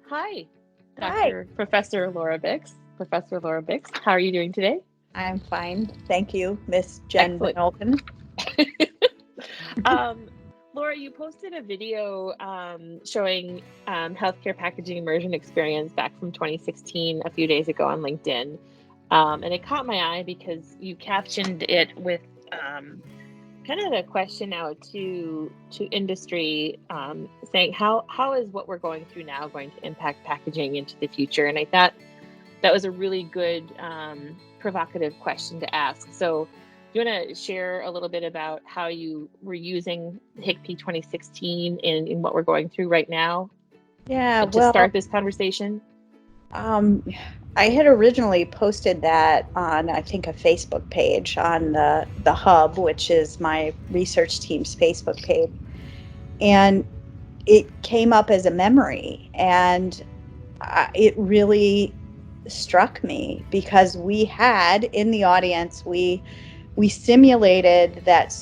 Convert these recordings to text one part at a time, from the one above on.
Hi, Hi, Professor Laura Bix. Professor Laura Bix, how are you doing today? I'm fine. Thank you, Miss Jen Excellent. Benolken. Um, Laura, you posted a video showing healthcare packaging immersion experience back from 2016 a few days ago on LinkedIn. And it caught my eye because you captioned it with kind of a question out to industry, saying how is what we're going through now going to impact packaging into the future? And I thought that was a really good provocative question to ask. So do you want to share a little bit about how you were using HICP 2016 in what we're going through right now Yeah, to well, start this conversation? um, I had originally posted that on, I think, a Facebook page on the Hub, which is my research team's Facebook page, and it came up as a memory, and it really struck me because we had in the audience we simulated that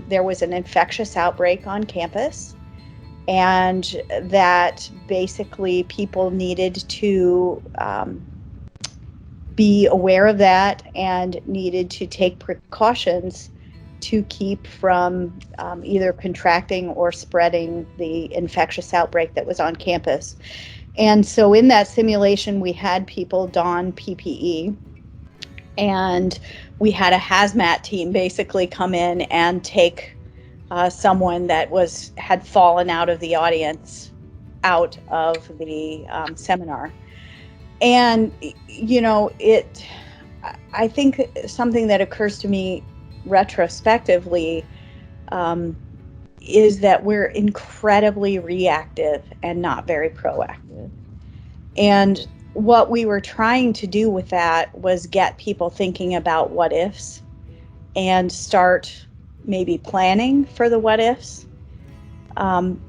there was an infectious outbreak on campus and that basically people needed to be aware of that and needed to take precautions to keep from either contracting or spreading the infectious outbreak that was on campus. And so in that simulation, we had people don PPE, and we had a hazmat team basically come in and take someone that had fallen out of the audience out of the seminar. And I think something that occurs to me retrospectively um, is that we're incredibly reactive and not very proactive. And what we were trying to do with that was get people thinking about what ifs and start maybe planning for the what ifs. Um,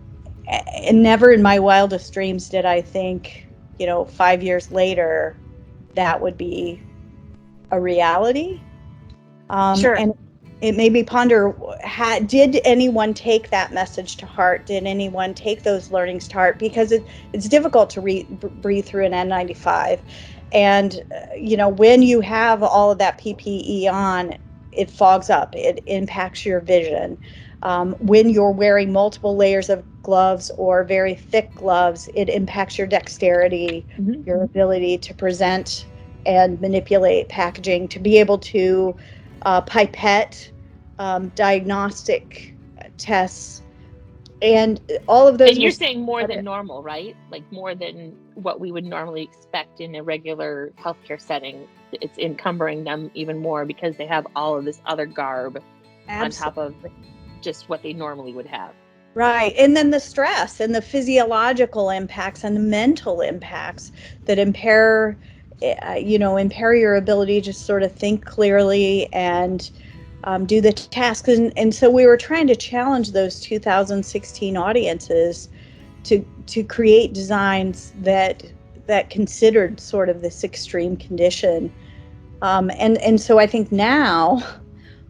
and never in my wildest dreams did I think, 5 years later, that would be a reality. Sure. And it made me ponder, did anyone take that message to heart? Did anyone take those learnings to heart? Because it's difficult to breathe through an N95. And, when you have all of that PPE on, it fogs up, it impacts your vision. When you're wearing multiple layers of gloves or very thick gloves, it impacts your dexterity, Mm-hmm. your ability to present and manipulate packaging, to be able to pipette, diagnostic tests, and all of those And were. you're saying more than normal, right? Like more than what we would normally expect in a regular healthcare setting. It's encumbering them even more because they have all of this other garb on top of Absolutely. just what they normally would have. Right. And then the stress and the physiological impacts and the mental impacts that impair your ability to sort of think clearly and do the tasks. And so we were trying to challenge those 2016 audiences to create designs that considered sort of this extreme condition. And so I think now,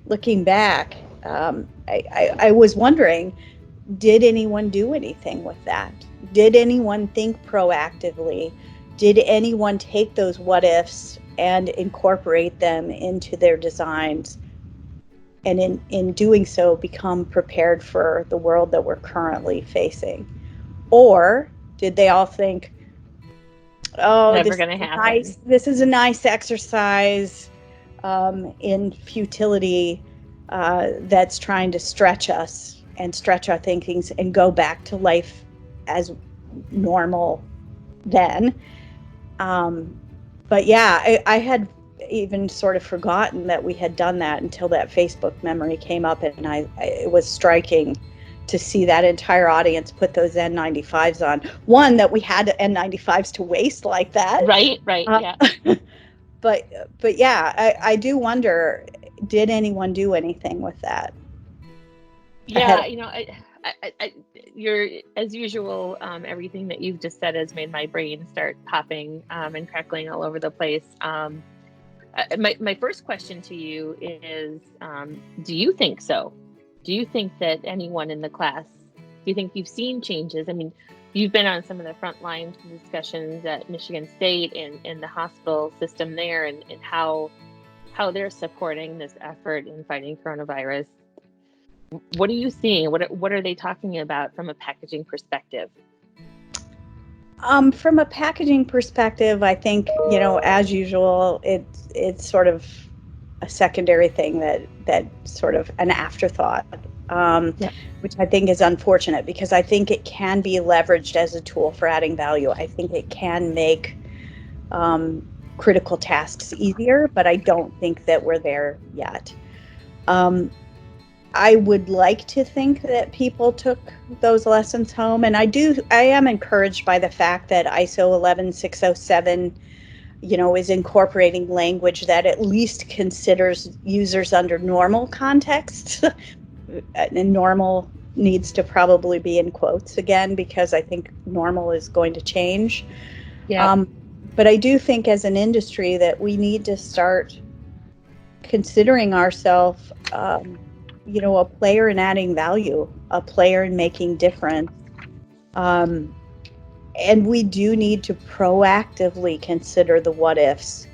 looking back, I was wondering, did anyone do anything with that? Did anyone think proactively? Did anyone take those what ifs and incorporate them into their designs? And in doing so, become prepared for the world that we're currently facing? Or did they all think, oh, Never going to happen. this is a nice exercise in futility that's trying to stretch us and stretch our thinkings and go back to life as normal then. Um, but yeah, I had even sort of forgotten that we had done that until that Facebook memory came up, and it was striking to see that entire audience put those N95s on. One, that we had N95s to waste like that. Right, Uh, yeah. but but yeah, I do wonder, did anyone do anything with that ahead Yeah, of? you're as usual. Everything that you've just said has made my brain start popping and crackling all over the place. My first question to you is, do you think so? Do you think that anyone in the class, do you think you've seen changes? I mean, you've been on some of the front line discussions at Michigan State and the hospital system there, and how they're supporting this effort in fighting coronavirus. What are you seeing? What are they talking about from a packaging perspective? From a packaging perspective, I think, as usual, it's sort of a secondary thing that sort of an afterthought, Yeah. which I think is unfortunate, because I think it can be leveraged as a tool for adding value. I think it can make critical tasks easier, but I don't think that we're there yet. I would like to think that people took those lessons home, and I am encouraged by the fact that ISO 11607, is incorporating language that at least considers users under normal contexts. And normal needs to probably be in quotes again, because I think normal is going to change. Yeah. But I do think as an industry that we need to start considering ourselves, a player in adding value, a player in making difference. And we do need to proactively consider the what ifs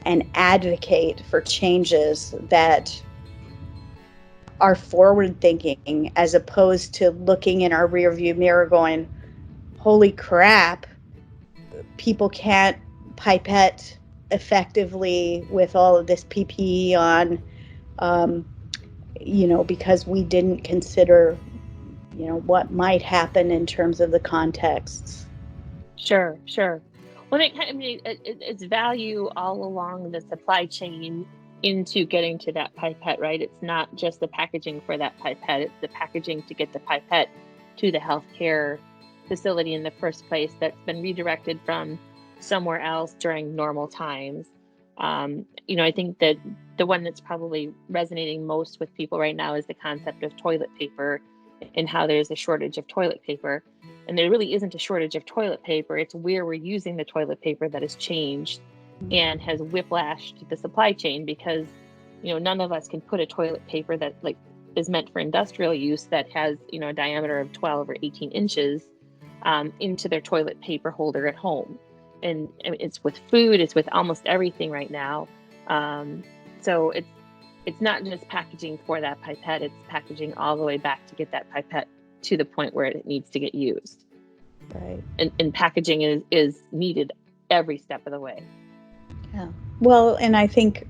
and advocate for changes that are forward thinking, as opposed to looking in our rearview mirror going, holy crap, people can't pipette effectively with all of this PPE on, because we didn't consider, what might happen in terms of the contexts. Sure. Well, it's value all along the supply chain into getting to that pipette, right? It's not just the packaging for that pipette, it's the packaging to get the pipette to the healthcare facility in the first place that's been redirected from somewhere else during normal times. I think that the one that's probably resonating most with people right now is the concept of toilet paper, and how there's a shortage of toilet paper. And there really isn't a shortage of toilet paper. It's where we're using the toilet paper that has changed and has whiplashed the supply chain, because none of us can put a toilet paper that is meant for industrial use, that has a diameter of 12 or 18 inches into their toilet paper holder at home. And it's with food, it's with almost everything right now. So it's not just packaging for that pipette, it's packaging all the way back to get that pipette to the point where it needs to get used. Right. And packaging is needed every step of the way. Yeah. Well, and I think,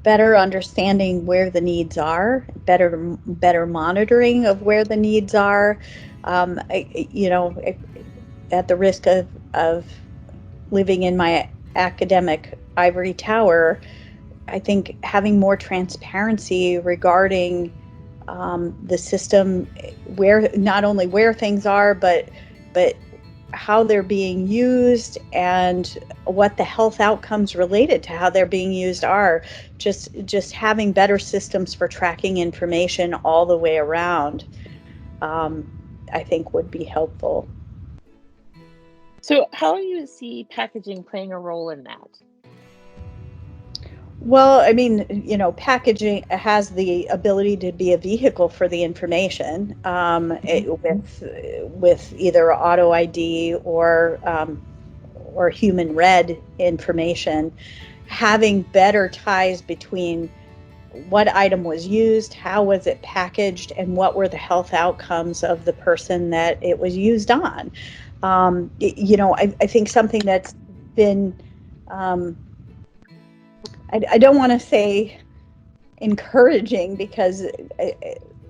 better understanding where the needs are, better monitoring of where the needs are, at the risk of living in my academic ivory tower, I think having more transparency regarding the system, where not only where things are, but how they're being used, and what the health outcomes related to how they're being used are. Just having better systems for tracking information all the way around, I think would be helpful. So how do you see packaging playing a role in that? Well, I mean, packaging has the ability to be a vehicle for the information, with either auto ID or human read information. Having better ties between what item was used, how was it packaged, and what were the health outcomes of the person that it was used on. I think something that's been, I don't want to say encouraging, because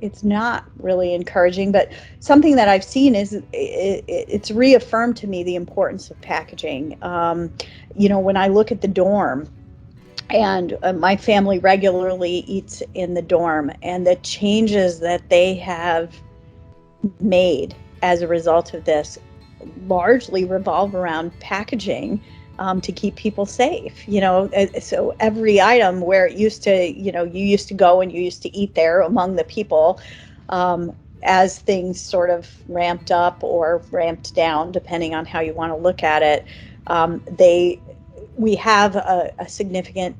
it's not really encouraging, but something that I've seen is it's reaffirmed to me the importance of packaging. When I look at the dorm, and my family regularly eats in the dorm, and the changes that they have made as a result of this largely revolve around packaging, to keep people safe. So every item where it used to, you used to go and you used to eat there among the people, as things sort of ramped up or ramped down, depending on how you want to look at it, we have a significant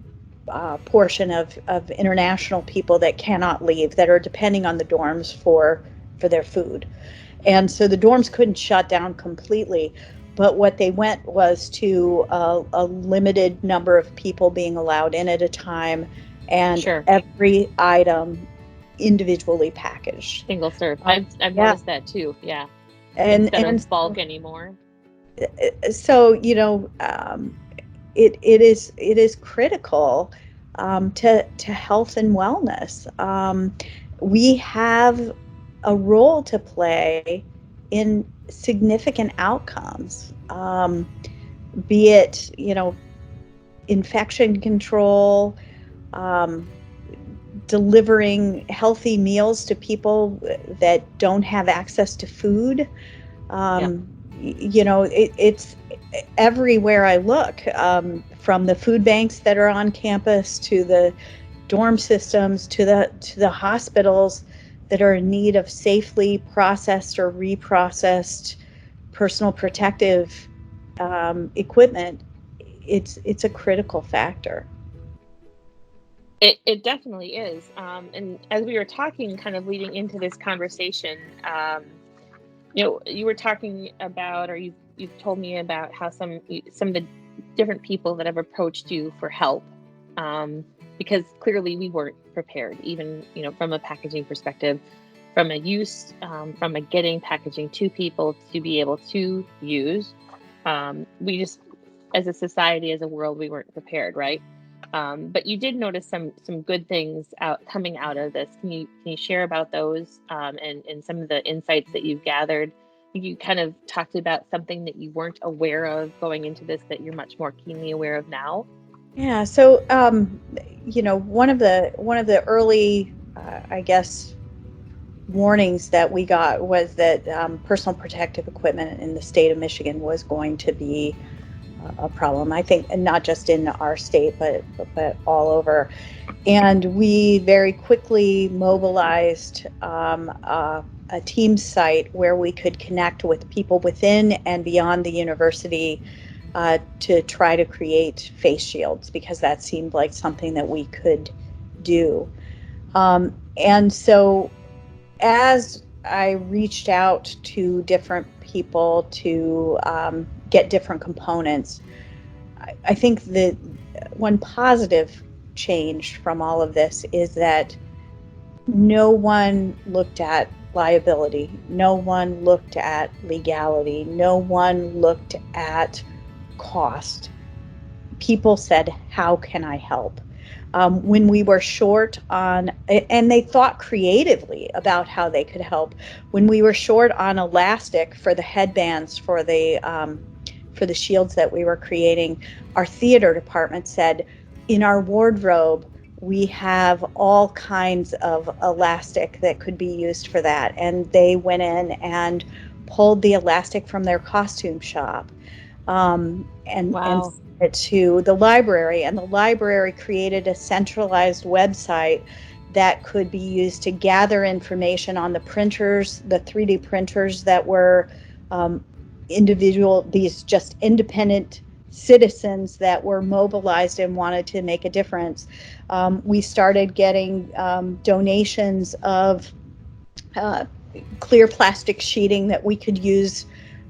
portion of international people that cannot leave, that are depending on the dorms for their food. And so the dorms couldn't shut down completely, but what they went was to a limited number of people being allowed in at a time, and Sure. every item individually packaged. Single serve. Um, I've yeah, noticed that too. Yeah. and Instead and of bulk anymore. so it is critical to health and wellness. We have a role to play in significant outcomes, be it infection control, um, delivering healthy meals to people that don't have access to food. Yeah. It's everywhere I look, from the food banks that are on campus to the dorm systems to the hospitals that are in need of safely processed or reprocessed personal protective equipment. It's a critical factor. It definitely is. And as we were talking, kind of leading into this conversation, you were talking about, or you've told me about how some of the different people that have approached you for help, because clearly we weren't prepared, even from a packaging perspective, from a use, from a getting packaging to people to be able to use. We just, as a society, as a world, we weren't prepared, right? But you did notice some good things coming out of this. Can you share about those, and some of the insights that you've gathered? You kind of talked about something that you weren't aware of going into this that you're much more keenly aware of now. Yeah. So, one of the early, I guess, warnings that we got was that personal protective equipment in the state of Michigan was going to be a problem. I think, and not just in our state, but all over. And we very quickly mobilized a team site where we could connect with people within and beyond the university to try to create face shields, because that seemed like something that we could do. And so as I reached out to different people to get different components, I think that one positive change from all of this is that no one looked at liability, no one looked at legality, no one looked at cost. People said, how can I help? When we were short on, and they thought creatively about how they could help. When we were short on elastic for the headbands for the shields that we were creating, our theater department said, in our wardrobe, we have all kinds of elastic that could be used for that. And they went in and pulled the elastic from their costume shop, and Wow. sent it to the library, and the library created a centralized website that could be used to gather information on the printers, the 3D printers that were these just independent citizens that were mobilized and wanted to make a difference. We started getting donations of uh, clear plastic sheeting that we could use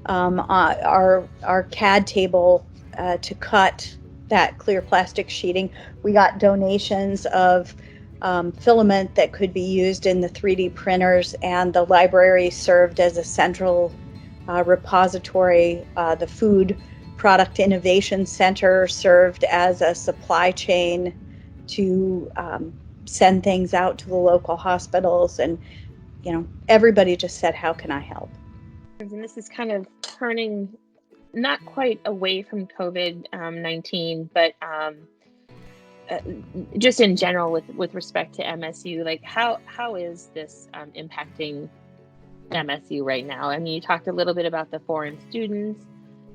our CAD table to cut that clear plastic sheeting. We got donations of filament that could be used in the 3D printers, and the library served as a central repository. The Food Product Innovation Center served as a supply chain to send things out to the local hospitals, and everybody just said, how can I help? And this is kind of turning not quite away from COVID-19, but uh, just in general with respect to MSU. Like how is this impacting MSU right now? I mean, you talked a little bit about the foreign students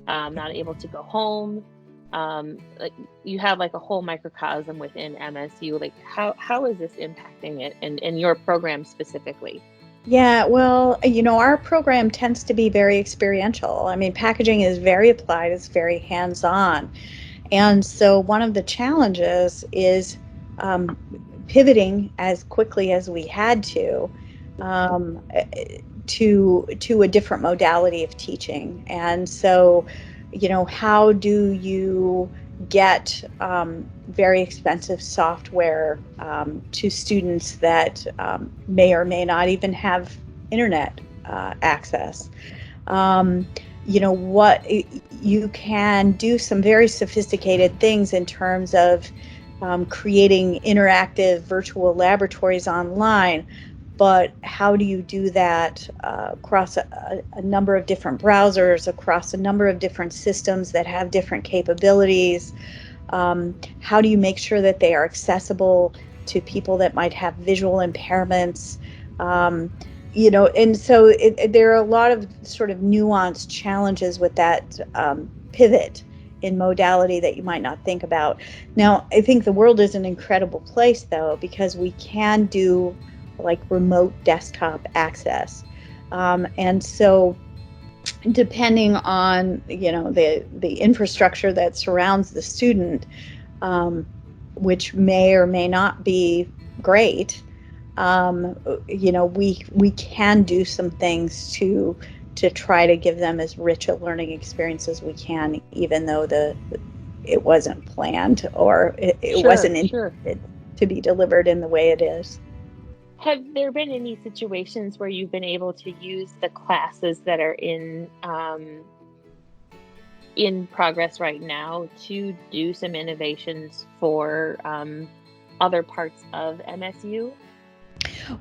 not able to go home. Like you have like a whole microcosm within MSU. Like how is this impacting it and your program specifically? Yeah, well, our program tends to be very experiential. I mean, packaging is very applied, it's very hands-on. And so one of the challenges is pivoting as quickly as we had to, um, to a different modality of teaching. And so, how do you get very expensive software to students that may or may not even have internet access? What you can do some very sophisticated things in terms of creating interactive virtual laboratories online, but how do you do that across a number of different browsers, across a number of different systems that have different capabilities? How do you make sure that they are accessible to people that might have visual impairments? And so there are a lot of sort of nuanced challenges with that pivot in modality that you might not think about. Now, I think the world is an incredible place, though, because we can do like remote desktop access. And so depending on, the infrastructure that surrounds the student, which may or may not be great, we can do some things to try to give them as rich a learning experience as we can, even though it wasn't planned, or it wasn't intended to be delivered in the way it is. Have there been any situations where you've been able to use the classes that are in progress right now to do some innovations for other parts of MSU?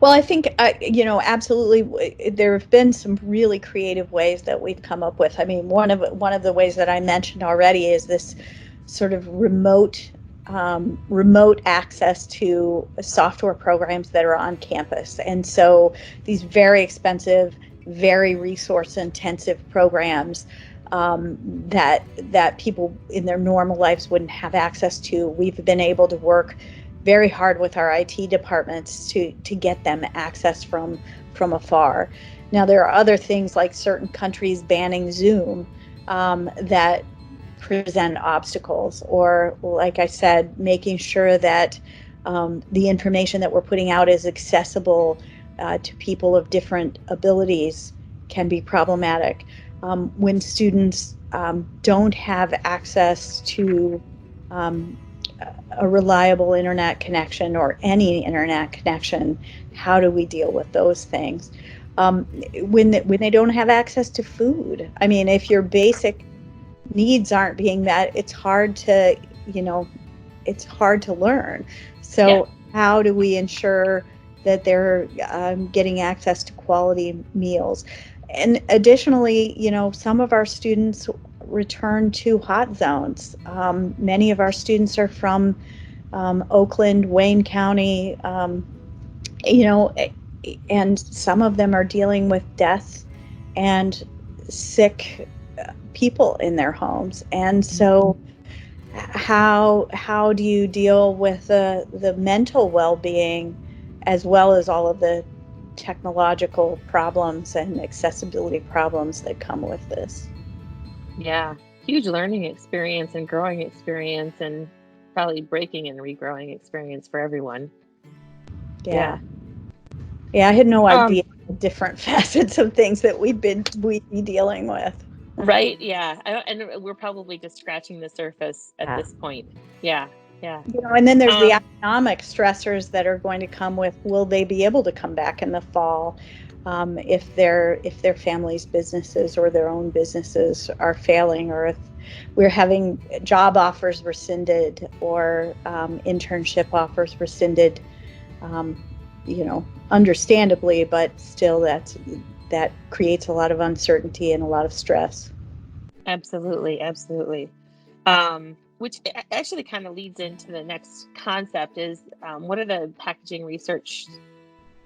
Well, I think, absolutely. There have been some really creative ways that we've come up with. I mean, one of the ways that I mentioned already is this sort of remote access to software programs that are on campus. And so these very expensive, very resource intensive programs that people in their normal lives wouldn't have access to, we've been able to work very hard with our IT departments to get them access from afar. Now, there are other things like certain countries banning Zoom that present obstacles, or, like I said, making sure that the information that we're putting out is accessible to people of different abilities can be problematic. When students don't have access to a reliable internet connection or any internet connection, how do we deal with those things? When they don't have access to food, I mean, if your basic needs aren't being met, it's hard to learn. So how do we ensure that they're getting access to quality meals? And additionally, some of our students return to hot zones. Many of our students are from Oakland, Wayne County, and some of them are dealing with death and sick people in their homes. And so how do you deal with the mental well-being as well as all of the technological problems and accessibility problems that come with this? Yeah, huge learning experience and growing experience, and probably breaking and regrowing experience for everyone. Yeah, I had no idea different facets of things that we'd be dealing with. Right. Yeah. And we're probably just scratching the surface at this point. Yeah. And then there's the economic stressors that are going to come with, will they be able to come back in the fall if their families' businesses or their own businesses are failing, or if we're having job offers rescinded or internship offers rescinded, understandably, but still that creates a lot of uncertainty and a lot of stress. Absolutely. Which actually kind of leads into the next concept is, what are the packaging research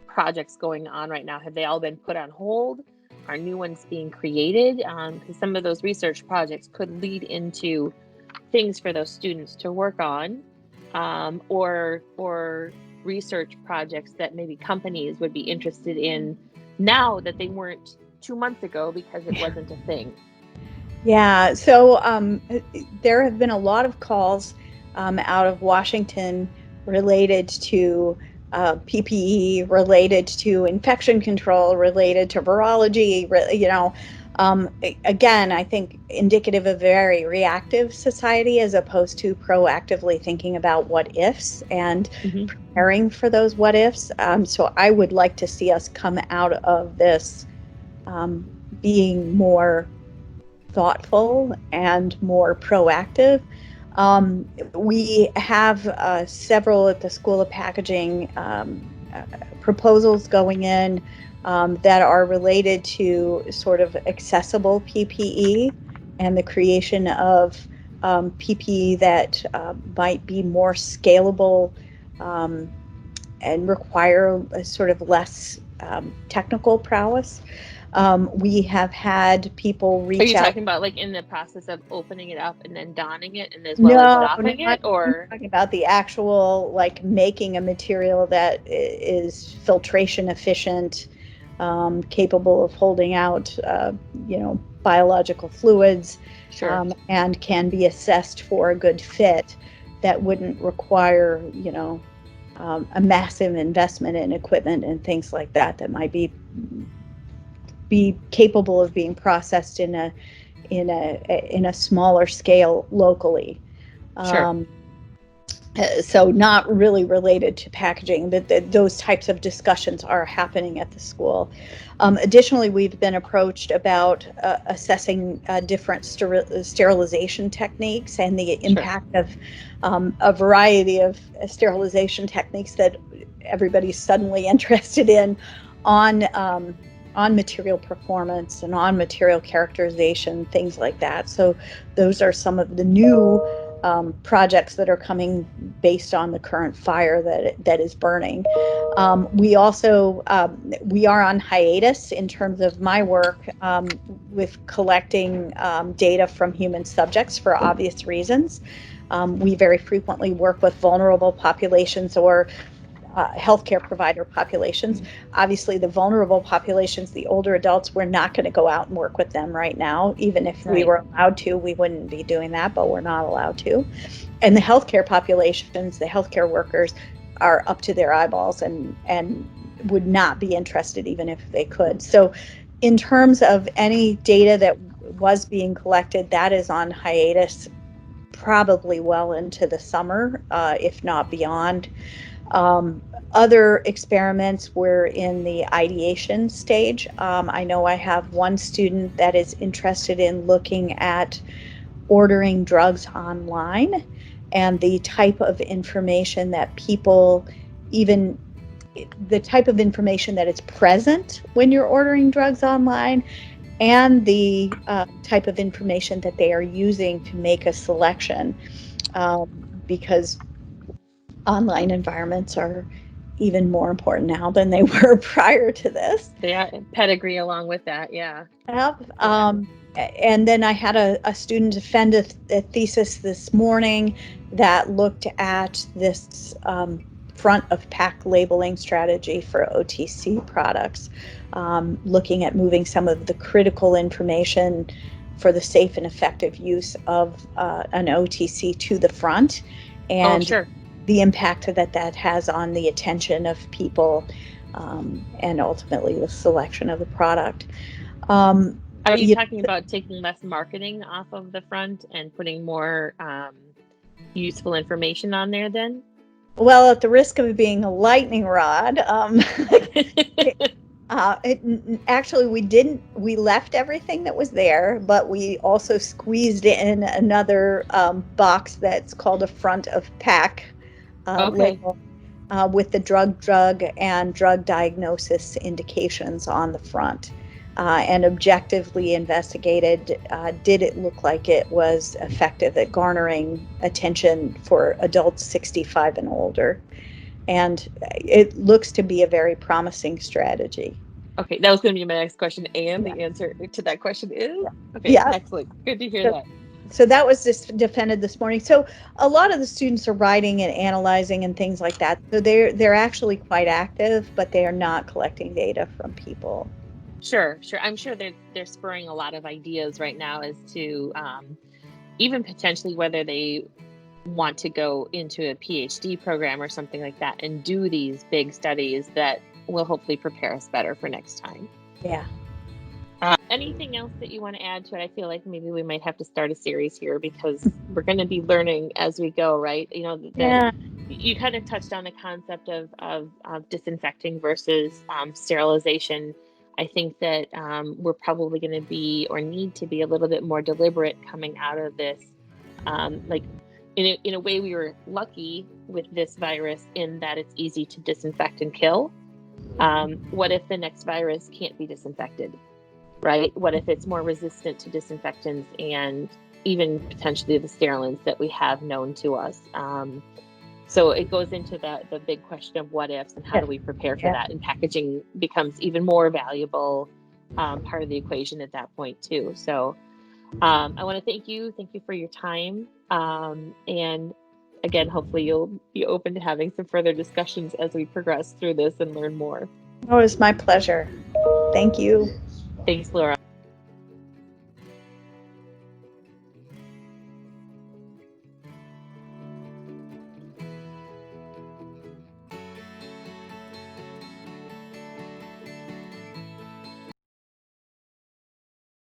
projects going on right now? Have they all been put on hold? Are new ones being created? Because some of those research projects could lead into things for those students to work on, or research projects that maybe companies would be interested in now that they weren't 2 months ago because it wasn't a thing. Yeah, so there have been a lot of calls out of Washington related to PPE related to infection control, related to virology, again, I think indicative of a very reactive society as opposed to proactively thinking about what ifs and Hmm. preparing for those what ifs. So I would like to see us come out of this being more thoughtful and more proactive. We have several at the School of Packaging proposals going in that are related to sort of accessible PPE and the creation of PPE that might be more scalable and require a sort of less technical prowess. We have had people Are reach you out. talking about like in the process of opening it up and then donning it and as well as No, doffing not it, or? talking about the actual, like making a material that is filtration efficient, capable of holding out, biological fluids, Sure. and can be assessed for a good fit that wouldn't require, a massive investment in equipment and things like that that might be capable of being processed in a smaller scale locally. Sure. Um, so not really related to packaging, but those types of discussions are happening at the school. Additionally, we've been approached about assessing different sterilization techniques and the Sure. impact of a variety of sterilization techniques that everybody's suddenly interested in on on material performance and on material characterization, things like that. So those are some of the new projects that are coming based on the current fire that is burning. We also we are on hiatus in terms of my work with collecting data from human subjects for obvious reasons. We very frequently work with vulnerable populations or healthcare provider populations. Obviously, the vulnerable populations, the older adults, we're not going to go out and work with them right now. Even if we Right. were allowed to, we wouldn't be doing that, but we're not allowed to. And the healthcare populations, the healthcare workers, are up to their eyeballs and would not be interested even if they could. So, in terms of any data that was being collected, that is on hiatus, probably well into the summer, if not beyond. Um, Other experiments were in the ideation stage. I know I have one student that is interested in looking at ordering drugs online and the type of information that people, even the type of information that is present when you're ordering drugs online, and the type of information that they are using to make a selection, because online environments are even more important now than they were prior to this. Yeah, pedigree along with that. Yeah. Yep. Yeah. And then I had a student defend a thesis this morning that looked at this front of pack labeling strategy for OTC products, looking at moving some of the critical information for the safe and effective use of an OTC to the front, Oh, and sure. the impact that has on the attention of people, and ultimately the selection of the product. Um, Are you you talking about taking less marketing off of the front and putting more useful information on there then? well, at the risk of being a lightning rod, actually we left everything that was there, but we also squeezed in another box that's called a front of pack Okay. label, with the drug and drug diagnosis indications on the front, and objectively investigated, did it look like it was effective at garnering attention for adults 65 and older. And it looks to be a very promising strategy. Okay, that was going to be my next question, and Yeah. the answer to that question is okay. Yeah. Excellent. Good to hear So, that. so that was just defended this morning. So a lot of the students are writing and analyzing and things like that. So they're actually quite active, but they are not collecting data from people. Sure, sure. I'm sure they're spurring a lot of ideas right now as to even potentially whether they want to go into a PhD program or something like that and do these big studies that will hopefully prepare us better for next time. Yeah. Anything else that you want to add to it? I feel like maybe we might have to start a series here because we're going to be learning as we go, right? You know, you kind of touched on the concept of disinfecting versus sterilization. I think that we're probably going to be or need to be a little bit more deliberate coming out of this. Like in a way, we were lucky with this virus in that it's easy to disinfect and kill. What if the next virus can't be disinfected? Right? What if it's more resistant to disinfectants and even potentially the sterilants that we have known to us? So it goes into the big question of what ifs and how do we prepare for that? And packaging becomes even more valuable part of the equation at that point too. So I want to thank you for your time. And again, hopefully you'll be open to having some further discussions as we progress through this and learn more. Oh, it's my pleasure. Thank you. Thanks, Laura.